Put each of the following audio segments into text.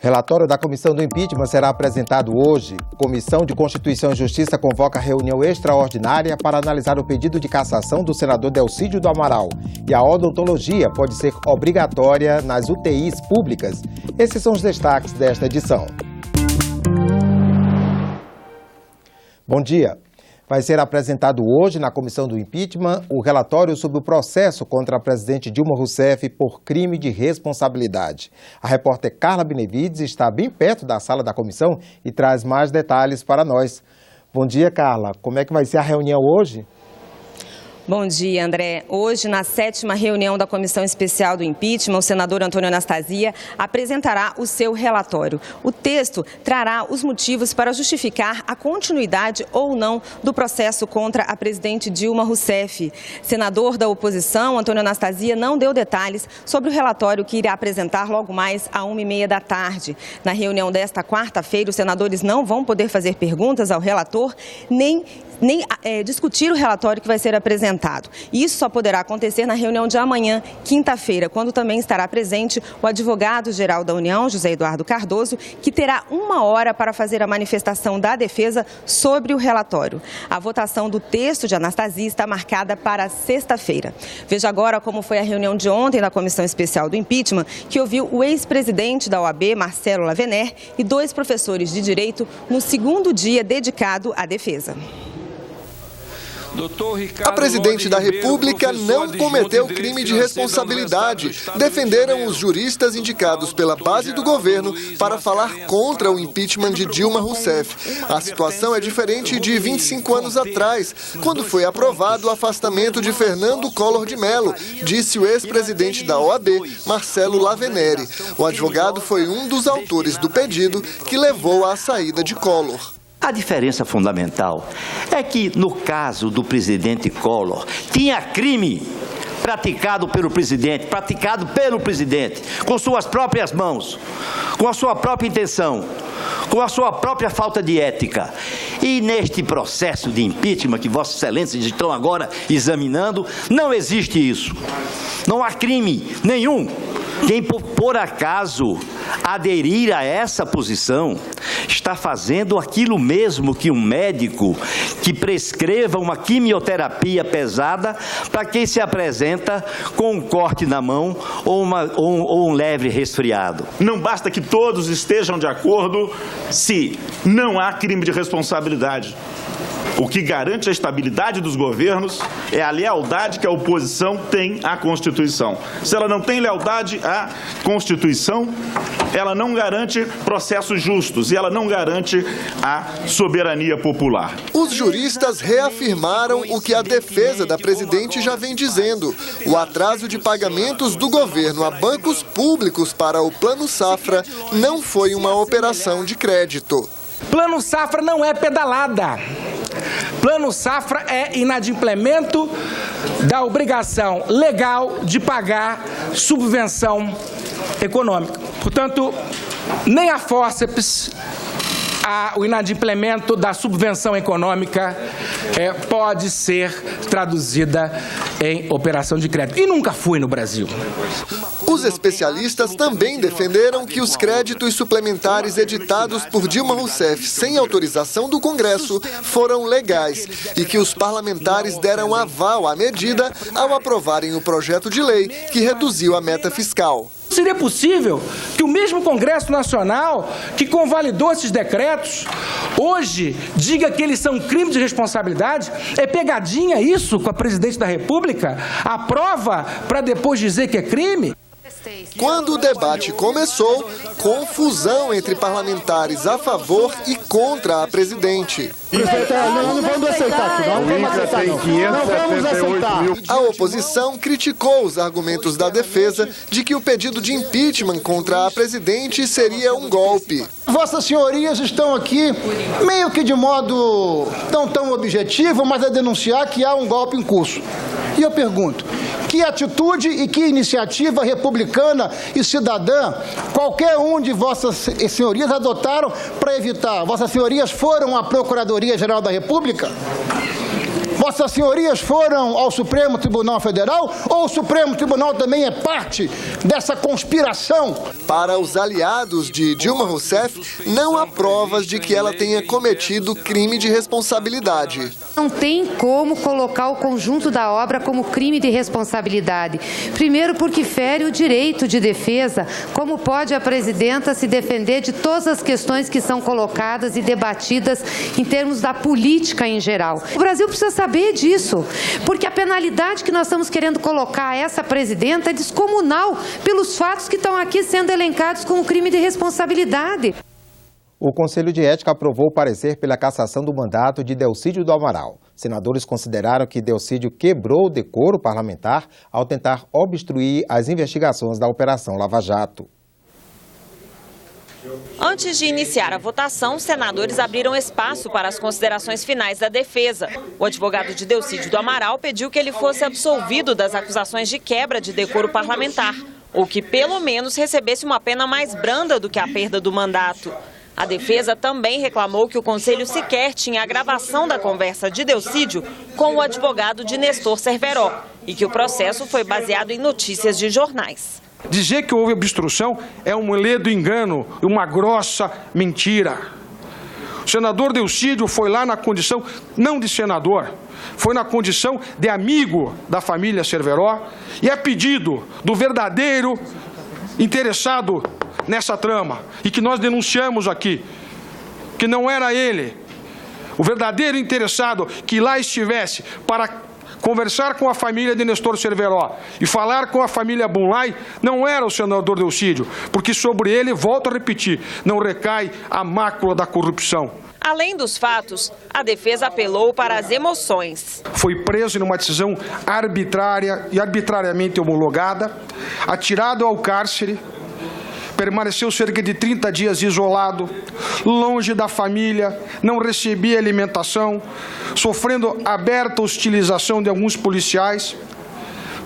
Relatório da Comissão do Impeachment será apresentado hoje. Comissão de Constituição e Justiça convoca reunião extraordinária para analisar o pedido de cassação do senador Delcídio do Amaral. E a odontologia pode ser obrigatória nas UTIs públicas. Esses são os destaques desta edição. Bom dia. Vai ser apresentado hoje na Comissão do Impeachment o relatório sobre o processo contra a presidente Dilma Rousseff por crime de responsabilidade. A repórter Carla Benevides está bem perto da sala da comissão e traz mais detalhes para nós. Bom dia, Carla. Como é que vai ser a reunião hoje? Bom dia, André. Hoje, na 7ª reunião da Comissão Especial do Impeachment, o senador Antônio Anastasia apresentará o seu relatório. O texto trará os motivos para justificar a continuidade ou não do processo contra a presidente Dilma Rousseff. Senador da oposição, Antônio Anastasia, não deu detalhes sobre o relatório que irá apresentar logo mais às 1h30 da tarde. Na reunião desta quarta-feira, os senadores não vão poder fazer perguntas ao relator, nem discutir o relatório que vai ser apresentado. Isso só poderá acontecer na reunião de amanhã, quinta-feira, quando também estará presente o advogado-geral da União, José Eduardo Cardoso, que terá 1 hora para fazer a manifestação da defesa sobre o relatório. A votação do texto de Anastasia está marcada para sexta-feira. Veja agora como foi a reunião de ontem da Comissão Especial do Impeachment, que ouviu o ex-presidente da OAB, Marcelo Lavener, e 2 professores de direito no 2º dia dedicado à defesa. A presidente da República não cometeu crime de responsabilidade, defenderam os juristas indicados pela base do governo para falar contra o impeachment de Dilma Rousseff. A situação é diferente de 25 anos atrás, quando foi aprovado o afastamento de Fernando Collor de Mello, disse o ex-presidente da OAB, Marcelo Lavenere. O advogado foi um dos autores do pedido que levou à saída de Collor. A diferença fundamental é que, no caso do presidente Collor, tinha crime praticado pelo presidente, com suas próprias mãos, com a sua própria intenção, com a sua própria falta de ética. E neste processo de impeachment que Vossa Excelência estão agora examinando, não existe isso. Não há crime nenhum. Quem, por acaso, aderir a essa posição está fazendo aquilo mesmo que um médico que prescreva uma quimioterapia pesada para quem se apresenta com um corte na mão ou um leve resfriado. Não basta que todos estejam de acordo se não há crime de responsabilidade. O que garante a estabilidade dos governos é a lealdade que a oposição tem à Constituição. Se ela não tem lealdade à Constituição, ela não garante processos justos e ela não garante a soberania popular. Os juristas reafirmaram o que a defesa da presidente já vem dizendo. O atraso de pagamentos do governo a bancos públicos para o Plano Safra não foi uma operação de crédito. Plano Safra não é pedalada. Plano Safra é inadimplemento da obrigação legal de pagar subvenção econômica. Portanto, nem a fórceps, o inadimplemento da subvenção econômica pode ser traduzida em operação de crédito. E nunca foi no Brasil. Os especialistas também defenderam que os créditos suplementares editados por Dilma Rousseff sem autorização do Congresso foram legais e que os parlamentares deram aval à medida ao aprovarem o projeto de lei que reduziu a meta fiscal. Seria possível que o mesmo Congresso Nacional, que convalidou esses decretos, hoje diga que eles são crime de responsabilidade? É pegadinha isso com a presidente da República? Aprova para depois dizer que é crime? Quando o debate começou, confusão entre parlamentares a favor e contra a presidente. Não vamos aceitar, não vamos aceitar. A oposição criticou os argumentos da defesa de que o pedido de impeachment contra a presidente seria um golpe. Vossas senhorias estão aqui meio que de modo não tão objetivo, mas a denunciar que há um golpe em curso. E eu pergunto, que atitude e que iniciativa republicana e cidadã qualquer um de vossas senhorias adotaram para evitar? Vossas senhorias foram à Procuradoria-Geral da República? Vossas senhorias foram ao Supremo Tribunal Federal ou o Supremo Tribunal também é parte dessa conspiração? Para os aliados de Dilma Rousseff, não há provas de que ela tenha cometido crime de responsabilidade. Não tem como colocar o conjunto da obra como crime de responsabilidade. Primeiro, porque fere o direito de defesa. Como pode a presidenta se defender de todas as questões que são colocadas e debatidas em termos da política em geral? O Brasil precisa saber disso, porque a penalidade que nós estamos querendo colocar a essa presidenta é descomunal pelos fatos que estão aqui sendo elencados como crime de responsabilidade. O Conselho de Ética aprovou o parecer pela cassação do mandato de Delcídio do Amaral. Senadores consideraram que Delcídio quebrou o decoro parlamentar ao tentar obstruir as investigações da Operação Lava Jato. Antes de iniciar a votação, os senadores abriram espaço para as considerações finais da defesa. O advogado de Delcídio do Amaral pediu que ele fosse absolvido das acusações de quebra de decoro parlamentar, ou que pelo menos recebesse uma pena mais branda do que a perda do mandato. A defesa também reclamou que o Conselho sequer tinha a gravação da conversa de Delcídio com o advogado de Nestor Cerveró e que o processo foi baseado em notícias de jornais. Dizer que houve obstrução é um ledo engano, uma grossa mentira. O senador Delcídio foi lá na condição não de senador, foi na condição de amigo da família Cerveró e é pedido do verdadeiro interessado nessa trama e que nós denunciamos aqui, que não era ele, o verdadeiro interessado que lá estivesse para conversar com a família de Nestor Cerveró e falar com a família Bunlai, não era o senador Delcídio, porque sobre ele, volto a repetir, não recai a mácula da corrupção. Além dos fatos, a defesa apelou para as emoções. Foi preso numa decisão arbitrária e arbitrariamente homologada, atirado ao cárcere, permaneceu cerca de 30 dias isolado, longe da família, não recebia alimentação, sofrendo aberta hostilização de alguns policiais.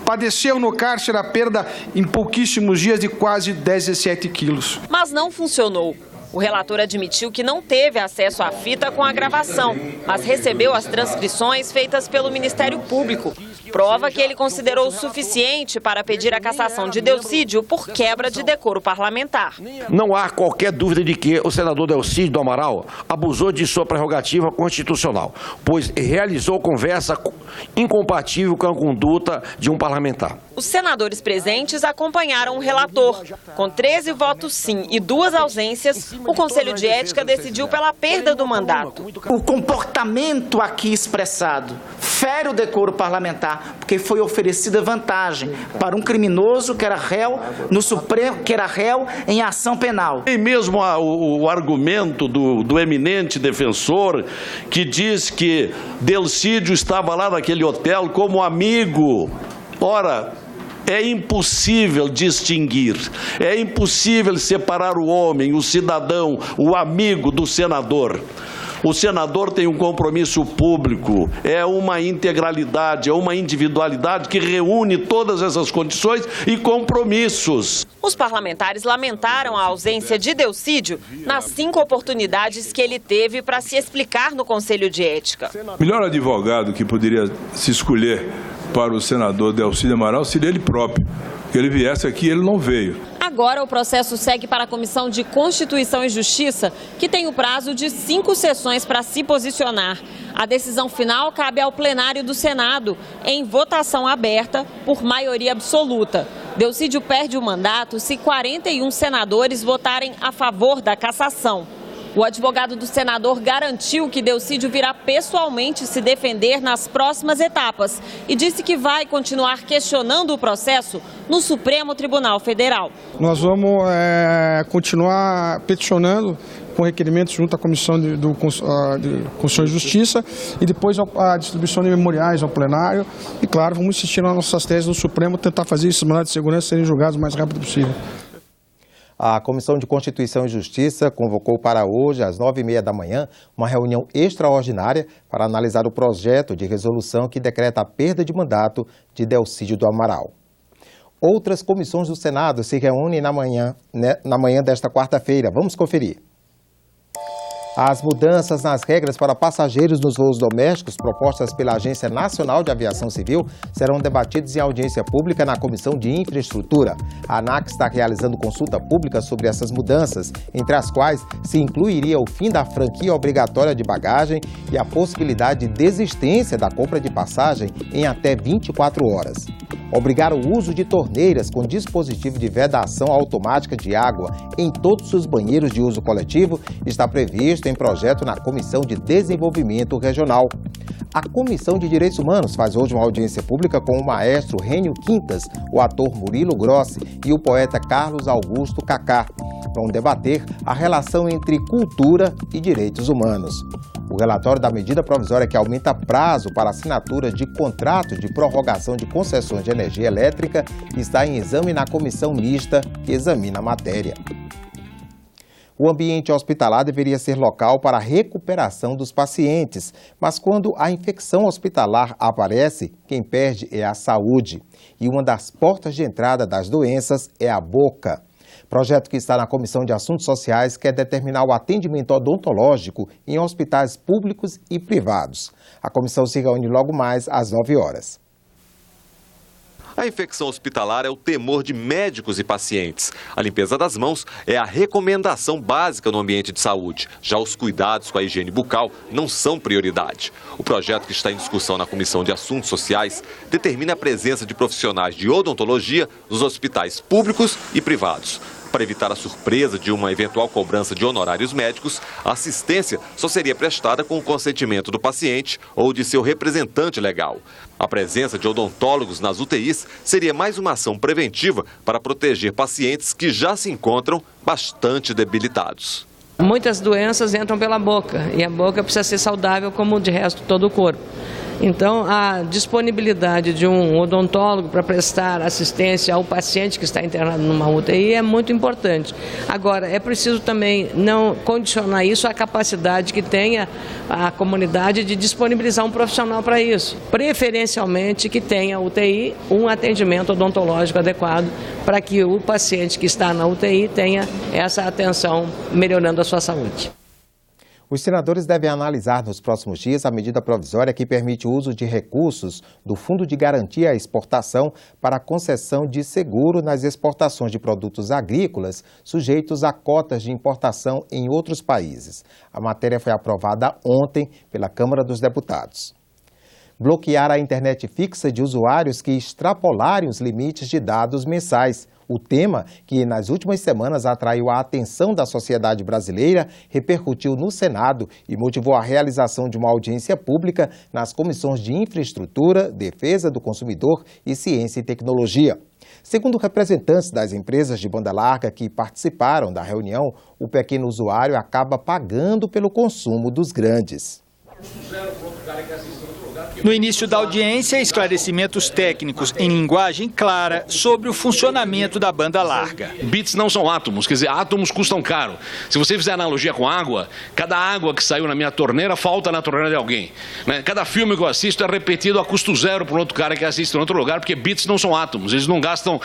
Padeceu no cárcere a perda em pouquíssimos dias de quase 17 quilos. Mas não funcionou. O relator admitiu que não teve acesso à fita com a gravação, mas recebeu as transcrições feitas pelo Ministério Público. Prova que ele considerou suficiente para pedir a cassação de Delcídio por quebra de decoro parlamentar. Não há qualquer dúvida de que o senador Delcídio do Amaral abusou de sua prerrogativa constitucional, pois realizou conversa incompatível com a conduta de um parlamentar. Os senadores presentes acompanharam o relator. Com 13 votos sim e 2 ausências, o Conselho de Ética decidiu pela perda do mandato. O comportamento aqui expressado fere o decoro parlamentar, porque foi oferecida vantagem para um criminoso que era réu no Supremo, que era réu em ação penal. E mesmo o argumento do eminente defensor que diz que Delcídio estava lá naquele hotel como amigo. Ora, é impossível distinguir, é impossível separar o homem, o cidadão, o amigo do senador. O senador tem um compromisso público, é uma integralidade, é uma individualidade que reúne todas essas condições e compromissos. Os parlamentares lamentaram a ausência de Delcídio nas 5 oportunidades que ele teve para se explicar no Conselho de Ética. O melhor advogado que poderia se escolher para o senador Delcídio Amaral seria ele próprio. Que ele viesse aqui, ele não veio. Agora o processo segue para a Comissão de Constituição e Justiça, que tem o prazo de 5 sessões para se posicionar. A decisão final cabe ao plenário do Senado, em votação aberta por maioria absoluta. Delcídio perde o mandato se 41 senadores votarem a favor da cassação. O advogado do senador garantiu que Delcídio virá pessoalmente se defender nas próximas etapas e disse que vai continuar questionando o processo no Supremo Tribunal Federal. Nós vamos continuar peticionando com requerimentos junto à Comissão de Constituição e Justiça e depois a distribuição de memoriais ao plenário. E, claro, vamos insistir nas nossas teses no Supremo, tentar fazer esses mandados de segurança serem julgados o mais rápido possível. A Comissão de Constituição e Justiça convocou para hoje, às 9h30 da manhã, uma reunião extraordinária para analisar o projeto de resolução que decreta a perda de mandato de Delcídio do Amaral. Outras comissões do Senado se reúnem na manhã desta quarta-feira. Vamos conferir. As mudanças nas regras para passageiros nos voos domésticos propostas pela Agência Nacional de Aviação Civil serão debatidas em audiência pública na Comissão de Infraestrutura. A ANAC está realizando consulta pública sobre essas mudanças, entre as quais se incluiria o fim da franquia obrigatória de bagagem e a possibilidade de desistência da compra de passagem em até 24 horas. Obrigar o uso de torneiras com dispositivo de vedação automática de água em todos os banheiros de uso coletivo está previsto em projeto na Comissão de Desenvolvimento Regional. A Comissão de Direitos Humanos faz hoje uma audiência pública com o maestro Rênio Quintas, o ator Murilo Grossi e o poeta Carlos Augusto Cacá. Vão debater a relação entre cultura e direitos humanos. O relatório da medida provisória que aumenta prazo para assinatura de contrato de prorrogação de concessões de energia elétrica está em exame na comissão mista que examina a matéria. O ambiente hospitalar deveria ser local para a recuperação dos pacientes, mas quando a infecção hospitalar aparece, quem perde é a saúde. E uma das portas de entrada das doenças é a boca. Projeto que está na Comissão de Assuntos Sociais quer determinar o atendimento odontológico em hospitais públicos e privados. A comissão se reúne logo mais às 9 horas. A infecção hospitalar é o temor de médicos e pacientes. A limpeza das mãos é a recomendação básica no ambiente de saúde. Já os cuidados com a higiene bucal não são prioridade. O projeto que está em discussão na Comissão de Assuntos Sociais determina a presença de profissionais de odontologia nos hospitais públicos e privados. Para evitar a surpresa de uma eventual cobrança de honorários médicos, a assistência só seria prestada com o consentimento do paciente ou de seu representante legal. A presença de odontólogos nas UTIs seria mais uma ação preventiva para proteger pacientes que já se encontram bastante debilitados. Muitas doenças entram pela boca e a boca precisa ser saudável como de resto todo o corpo. Então, a disponibilidade de um odontólogo para prestar assistência ao paciente que está internado numa UTI é muito importante. Agora, é preciso também não condicionar isso à capacidade que tenha a comunidade de disponibilizar um profissional para isso. Preferencialmente que tenha UTI um atendimento odontológico adequado para que o paciente que está na UTI tenha essa atenção melhorando a sua saúde. Os senadores devem analisar nos próximos dias a medida provisória que permite o uso de recursos do Fundo de Garantia à Exportação para a concessão de seguro nas exportações de produtos agrícolas sujeitos a cotas de importação em outros países. A matéria foi aprovada ontem pela Câmara dos Deputados. Bloquear a internet fixa de usuários que extrapolarem os limites de dados mensais. O tema, que nas últimas semanas atraiu a atenção da sociedade brasileira, repercutiu no Senado e motivou a realização de uma audiência pública nas comissões de Infraestrutura, Defesa do Consumidor e Ciência e Tecnologia. Segundo representantes das empresas de banda larga que participaram da reunião, o pequeno usuário acaba pagando pelo consumo dos grandes. No início da audiência, esclarecimentos técnicos em linguagem clara sobre o funcionamento da banda larga. Bits não são átomos, quer dizer, átomos custam caro. Se você fizer analogia com água, cada água que saiu na minha torneira falta na torneira de alguém. Né? Cada filme que eu assisto é repetido a custo zero por outro cara que assiste em outro lugar, porque bits não são átomos, eles não gastam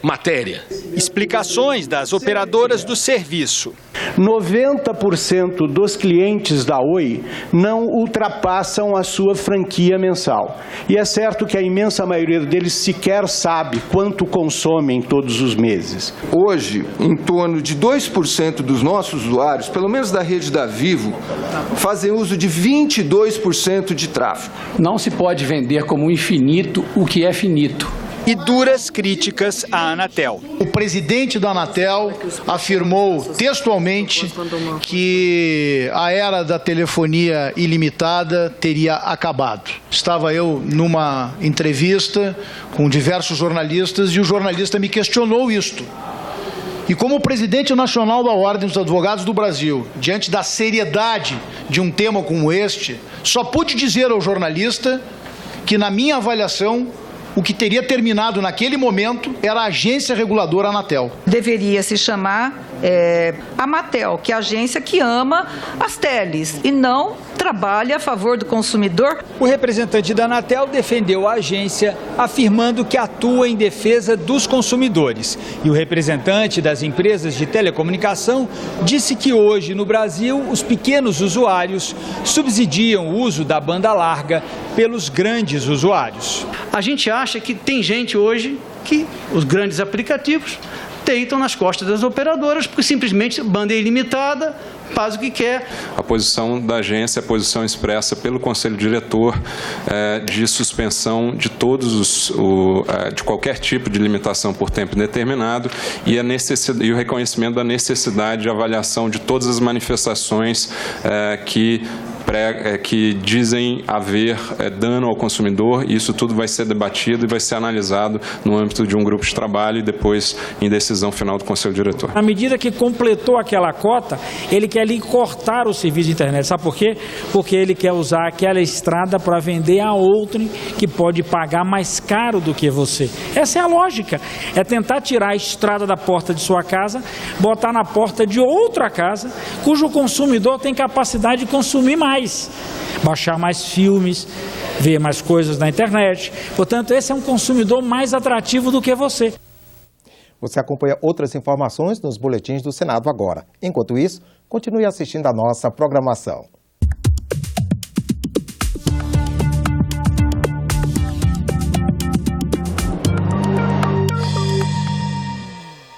matéria. Explicações das operadoras do serviço. 90% dos clientes da Oi não ultrapassam a sua franquia mensal. E é certo que a imensa maioria deles sequer sabe quanto consomem todos os meses. Hoje, em torno de 2% dos nossos usuários, pelo menos da rede da Vivo, fazem uso de 22% de tráfego. Não se pode vender como infinito o que é finito. E duras críticas à Anatel. O presidente da Anatel afirmou textualmente que a era da telefonia ilimitada teria acabado. Estava eu numa entrevista com diversos jornalistas e o jornalista me questionou isto. E como presidente nacional da Ordem dos Advogados do Brasil, diante da seriedade de um tema como este, só pude dizer ao jornalista que, na minha avaliação, o que teria terminado naquele momento era a agência reguladora Anatel. Deveria se chamar Amatel, que é a agência que ama as teles e não trabalha a favor do consumidor. O representante da Anatel defendeu a agência, afirmando que atua em defesa dos consumidores. E o representante das empresas de telecomunicação disse que hoje no Brasil os pequenos usuários subsidiam o uso da banda larga pelos grandes usuários. A gente acha que tem gente hoje que os grandes aplicativos deitam nas costas das operadoras, porque simplesmente banda ilimitada, faz o que quer. A posição da agência, a posição expressa pelo Conselho Diretor de suspensão de de qualquer tipo de limitação por tempo indeterminado e o reconhecimento da necessidade de avaliação de todas as manifestações que dizem haver dano ao consumidor, e isso tudo vai ser debatido e vai ser analisado no âmbito de um grupo de trabalho e depois em decisão final do Conselho Diretor. À medida que completou aquela cota, ele quer ali cortar o serviço de internet. Sabe por quê? Porque ele quer usar aquela estrada para vender a outrem que pode pagar mais caro do que você. Essa é a lógica. É tentar tirar a estrada da porta de sua casa, botar na porta de outra casa, cujo consumidor tem capacidade de consumir mais. Baixar mais filmes, ver mais coisas na internet. Portanto, esse é um consumidor mais atrativo do que você. Você acompanha outras informações nos boletins do Senado agora. Enquanto isso, continue assistindo a nossa programação.